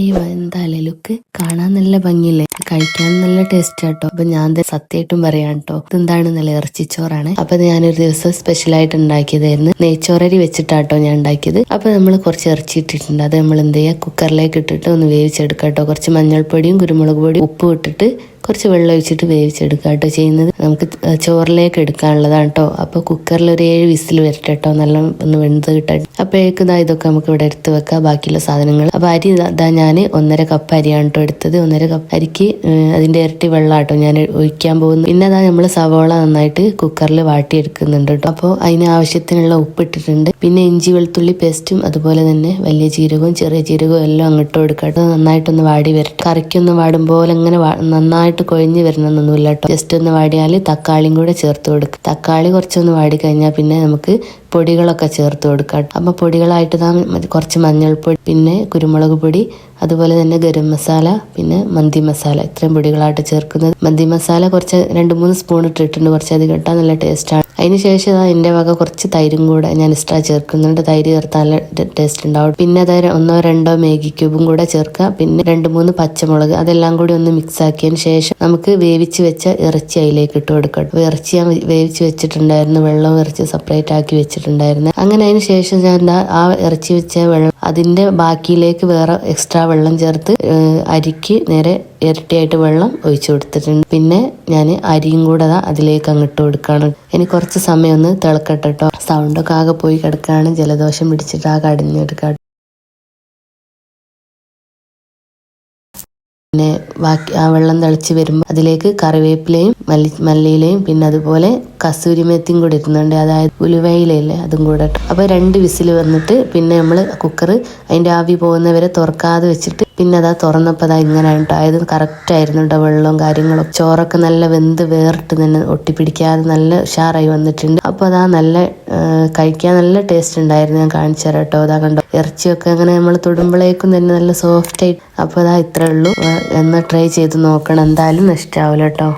എന്തായാലും ലുക്ക് കാണാൻ നല്ല ഭംഗിയില്ലേ, കഴിക്കാൻ നല്ല ടേസ്റ്റ് ആട്ടോ. അപ്പൊ ഞാൻ സത്യമായിട്ടും പറയാം കേട്ടോ, ഇതെന്താണ് നല്ല ഇറച്ചിച്ചോറാണ്. അപ്പൊ ഞാനൊരു ദിവസം സ്പെഷ്യലായിട്ട് ഉണ്ടാക്കിയതായിരുന്നു. നെയ്ച്ചോറരി വെച്ചിട്ടാട്ടോ ഞാൻ ഉണ്ടാക്കിയത്. അപ്പൊ നമ്മൾ കുറച്ച് ഇറച്ചി ഇട്ടിട്ടുണ്ട്. അത് നമ്മൾ എന്ത് ചെയ്യുക, കുക്കറിലേക്ക് ഇട്ടിട്ട് ഒന്ന് വേവിച്ചെടുക്കാം കേട്ടോ. കുറച്ച് മഞ്ഞൾപ്പൊടിയും കുരുമുളക് പൊടിയും ഉപ്പും ഇട്ടിട്ട് കുറച്ച് വെള്ളം ഒഴിച്ചിട്ട് വേവിച്ചെടുക്കുക കേട്ടോ ചെയ്യുന്നത്. നമുക്ക് ചോറിലേക്ക് എടുക്കാനുള്ളതാണ് കേട്ടോ. അപ്പൊ കുക്കറിൽ ഒരു 7 വിസിൽ വരട്ടെ കേട്ടോ, നല്ല ഒന്ന് വെന്ത് കിട്ടട്ടെ. അപ്പോഴേക്കും ഇതൊക്കെ നമുക്ക് ഇവിടെ എടുത്ത് വെക്കാം, ബാക്കിയുള്ള സാധനങ്ങൾ. അപ്പൊ അരി ഞാൻ 1.5 കപ്പ് അരിയാണ് കേട്ടോ എടുത്തത്. 1.5 കപ്പ് അരിക്ക് അതിന്റെ ഇരട്ടി വെള്ളം കേട്ടോ ഞാൻ ഒഴിക്കാൻ പോകുന്നു. പിന്നെ നമ്മൾ സവോള നന്നായിട്ട് കുക്കറിൽ വാട്ടിയെടുക്കുന്നുണ്ട് കേട്ടോ. അപ്പോൾ അതിന് ആവശ്യത്തിനുള്ള ഉപ്പ് ഇട്ടിട്ടുണ്ട്. പിന്നെ ഇഞ്ചി വെളുത്തുള്ളി പേസ്റ്റും അതുപോലെ തന്നെ വലിയ ജീരകവും ചെറിയ ജീരകവും എല്ലാം അങ്ങോട്ട് കൊടുക്കട്ടെ. നന്നായിട്ടൊന്ന് വാടി വരട്ടെ. കറിക്കൊന്ന് വാടുമ്പോൾ ഇങ്ങനെ നന്നായിട്ട് കൊഴിഞ്ഞ് വരണമെന്നൊന്നുമില്ല കേട്ടോ. ജസ്റ്റ് ഒന്ന് വാടിയാൽ തക്കാളിയും കൂടെ ചേർത്ത് കൊടുക്കുക. തക്കാളി കുറച്ചൊന്ന് വാടി കഴിഞ്ഞാൽ പിന്നെ നമുക്ക് പൊടികളൊക്കെ ചേർത്ത് കൊടുക്കാം. അപ്പൊ പൊടികളായിട്ട് കുറച്ച് മഞ്ഞൾപ്പൊടി, പിന്നെ കുരുമുളക് പൊടി, അതുപോലെ തന്നെ ഗരം മസാല, പിന്നെ മന്തി മസാല, ഇത്രയും പൊടികളായിട്ട് ചേർക്കുന്നത്. മന്തി മസാല കുറച്ച് 2-3 സ്പൂൺ ഇട്ടിട്ടുണ്ട്. കുറച്ചധികം ഇട്ടാൽ നല്ല ടേസ്റ്റാണ്. അതിനുശേഷം എൻ്റെ വക കുറച്ച് തൈരും കൂടെ ഞാൻ എക്സ്ട്രാ ചേർക്കുന്നുണ്ട്. തൈര് ചേർത്താൽ നല്ല ടേസ്റ്റ് ഉണ്ടാവും. പിന്നെ അത് 1-2 മാഗി ക്യൂബും കൂടെ ചേർക്കുക. പിന്നെ 2-3 പച്ചമുളക്, അതെല്ലാം കൂടി ഒന്ന് മിക്സ് ആക്കിയതിന് ശേഷം നമുക്ക് വേവിച്ച് വെച്ച ഇറച്ചി അതിലേക്ക് ഇട്ട് കൊടുക്കണം. അപ്പോൾ ഇറച്ചി ഞാൻ വേവിച്ച് വെച്ചിട്ടുണ്ടായിരുന്നു, വെള്ളം ഇറച്ചി സെപ്പറേറ്റ് ആക്കി വെച്ചിട്ടുണ്ടായിരുന്നു. അങ്ങനെ അതിന് ശേഷം ഞാൻ ആ ഇറച്ചി വെച്ച വെള്ളം അതിന്റെ ബാക്കിയിലേക്ക് വേറെ എക്സ്ട്രാ വെള്ളം ചേർത്ത് അരിക്ക് നേരെ ഇരട്ടിയായിട്ട് വെള്ളം ഒഴിച്ചു കൊടുത്തിട്ടുണ്ട്. പിന്നെ ഞാൻ അരിയും കൂടെ അതിലേക്ക് അങ്ങിട്ട് കൊടുക്കുകയാണ്. ഇനി കുറച്ച് സമയം ഒന്ന് തിളക്കട്ടെ കേട്ടോ. സൗണ്ടൊക്കെ ആകെ പോയി കിടക്കുകയാണ്, ജലദോഷം പിടിച്ചിട്ട് ആകെ അടിഞ്ഞെടുക്കാം. പിന്നെ ബാക്കി ആ വെള്ളം തിളച്ച് വരുമ്പോൾ അതിലേക്ക് കറിവേപ്പിലയും മല്ലിയിലയും പിന്നെ അതുപോലെ കസൂരി മേത്തിയും കൂടി ഇടുന്നുണ്ട്, അതായത് ഉലുവയിലല്ലേ, അതും കൂടെ. അപ്പോൾ 2 വിസിൽ വന്നിട്ട് പിന്നെ നമ്മൾ കുക്കർ അതിന്റെ ആവി പോകുന്നവരെ തുറക്കാതെ വെച്ചിട്ട് പിന്നെ തുറന്നപ്പോൾ ഇങ്ങനെ ഉണ്ടായത്. കറക്റ്റ് ആയിരുന്നു കേട്ടോ വെള്ളവും കാര്യങ്ങളും. ചോറൊക്കെ നല്ല വെന്ത് വേറിട്ട് തന്നെ ഒട്ടിപ്പിടിക്കാതെ നല്ല ഉഷാറായി വന്നിട്ടുണ്ട്. അപ്പോൾ നല്ല കഴിക്കാൻ നല്ല ടേസ്റ്റ് ഉണ്ടായിരുന്നു. ഞാൻ കാണിച്ചു തരാം കേട്ടോ. കണ്ടോ, ഇറച്ചിയൊക്കെ അങ്ങനെ നമ്മൾ തൊടുമ്പോഴേക്കും തന്നെ നല്ല സോഫ്റ്റ് ആയിട്ട്. അപ്പോൾ ഇത്രേ ഉള്ളൂ. എന്ന് ട്രൈ ചെയ്ത് നോക്കണം, എന്തായാലും ഇഷ്ടാവില്ല കേട്ടോ.